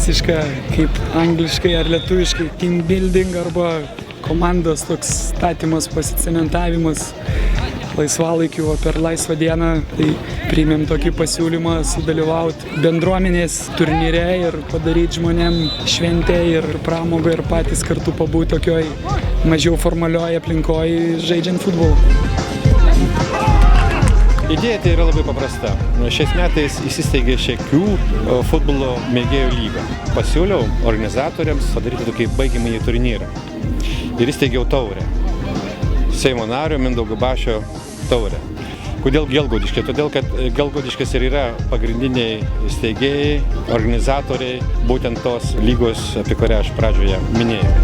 visiška, kaip angliškai ar lietuviškai, team building arba komandos toks statymas, pasicementavimas laisvalaikiu, o per laisvą dieną tai priėmėm tokį pasiūlymą sudalyvauti bendruomenės turnyre ir padaryti žmonėm šventę ir pramogą ir patys kartu pabūti tokioj mažiau formalioj aplinkoj žaidžiant futbolą. Idėja tai yra labai paprasta. Šiais metais įsisteigė Šekių futbolo mėgėjų lyga. Pasiūliau organizatoriams padaryti tokį baigiamąjį turnyrą. Ir įsteigiau taurę. Seimo nario Mindaugo Bašio taurę. Kodėl Gelgaudiškė? Todėl, kad Gelgaudiškės ir yra pagrindiniai steigėjai, organizatoriai būtent tos lygos, apie kurią aš pradžioje minėjau.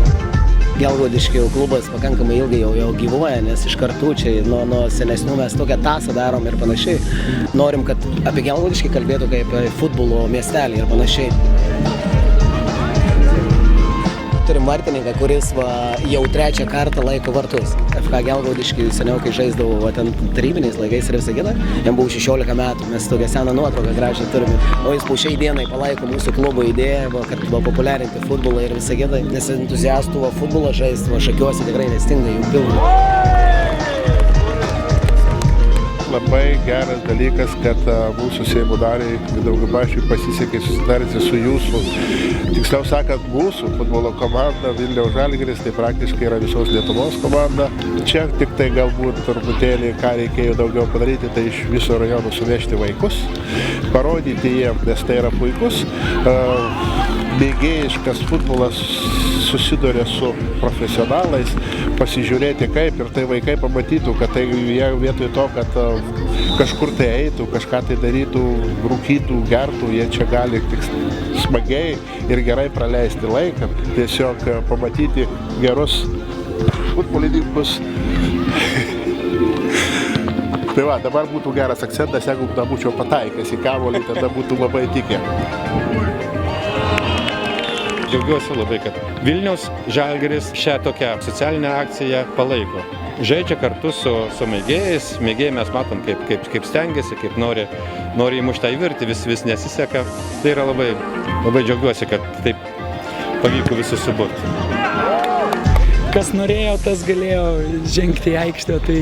Gelgaudiškių klubas pakankamai ilgai jau gyvuoja, nes iš kartų čia nuo senesnių mes tokią tasą darom ir panašiai. Norim, kad apie Gelgaudiškį kalbėtų kaip apie futbolo miestelį ir panašiai. Turim vartininką, kuris jau trečią kartą laiko vartus. FK Gelgaudiškį seniau, kai žaisdavo ten tarybiniais laikais ir visą kitą, jam buvo 16 metų, mes tokią seną nuotrauką gražią turime. O jis po šiai dienai palaiko mūsų klubo idėją, kad populiarinti futbolą ir visą kitą, nes entuziastų futbolą žaisti Šakiuose tikrai nestinga, jų pilna. Labai geras dalykas, kad mūsų Seimo nariui Mindaugui Bašiui pasisekė susidaryti su jūsų, tiksliau sakant, mūsų futbolo komanda Vilniaus Žalgiris, tai praktiškai yra visos Lietuvos komanda. Čia tik tai galbūt truputėlį, ką reikėjo daugiau padaryti, tai iš viso rajono suvežti vaikus, parodyti jiem, nes tai yra puikus. Mėgėjiškas futbolas susiduria su profesionalais, pasižiūrėti kaip ir tai vaikai pamatytų, kad tai jie vietoj to, kad kažkur tai eitų, kažką tai darytų, rūkytų, gertų, jie čia gali tik smagiai ir gerai praleisti laiką, tiesiog pamatyti gerus futbolininkus. Tai va, dabar būtų geras akcentas, jeigu būčiau pataikęs į kamuolį, tada būtų labai tikę. Džiaugiuosi labai, kad Vilniaus Žalgiris šią tokią socialinę akciją palaiko. Žaidžia kartu su mėgėjais. Mėgėjai mes matom, kaip stengiasi, kaip nori įmušti tą įvirtį, vis nesiseka. Tai yra labai džiaugiuosi, kad taip pavyko visus suburti. Kas norėjo, tas galėjo žengti į aikštę, tai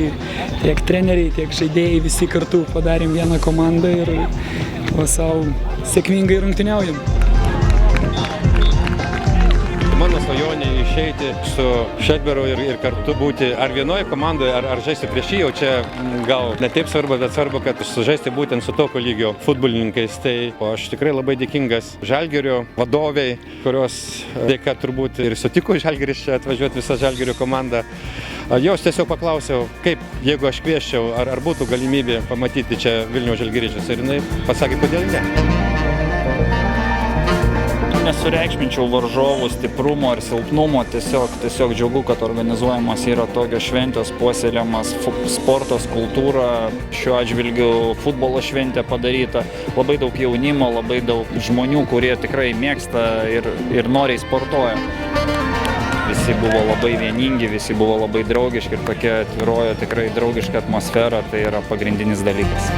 tiek treneriai, tiek žaidėjai visi kartu padarėm vieną komandą ir savo sėkmingai rungtyniaujam. Mano svajonė išeiti su Šedberu ir kartu būti ar vienoje komandoje, ar žaisti prieš jį, jau čia gal ne taip svarbu, bet svarbu, kad sužaisti būtent su tokio lygio futbolininkais. Tai aš tikrai labai dėkingas Žalgirio vadoviai, kurios dėka turbūt ir sutiko Žalgiris čia atvažiuoti visą Žalgirio komandą. Jos tiesiog paklausiau, kaip, jeigu aš kviesčiau, ar būtų galimybė pamatyti čia Vilniaus Žalgiriečius. Ir jinai pasakė, kodėl ne. Nesureikšminčiau varžovų stiprumo ir silpnumo, tiesiog džiaugu, kad organizuojamas yra tokios šventės, puoselėjamas sportas, kultūra, šiuo atžvilgiu futbolo šventė padaryta, labai daug jaunimo, labai daug žmonių, kurie tikrai mėgsta ir noriai sportuoja. Visi buvo labai vieningi, visi buvo labai draugiški ir tokia atvirojo tikrai draugiška atmosfera, tai yra pagrindinis dalykas.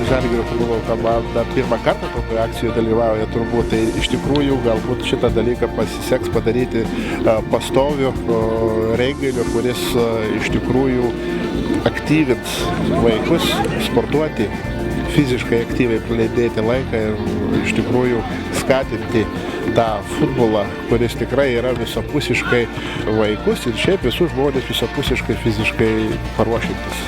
Žalgirio futbolo komanda pirmą kartą tokioje akcijoje dalyvauja turbūt, tai iš tikrųjų galbūt šitą dalyką pasiseks padaryti pastoviu renginiu, kuris iš tikrųjų aktyvins vaikus sportuoti, fiziškai aktyviai praleidėti laiką ir iš tikrųjų skatinti tą futbolą, kuris tikrai yra visapusiškai vaikus ir šiaip visus žmonės visapusiškai fiziškai paruošintis.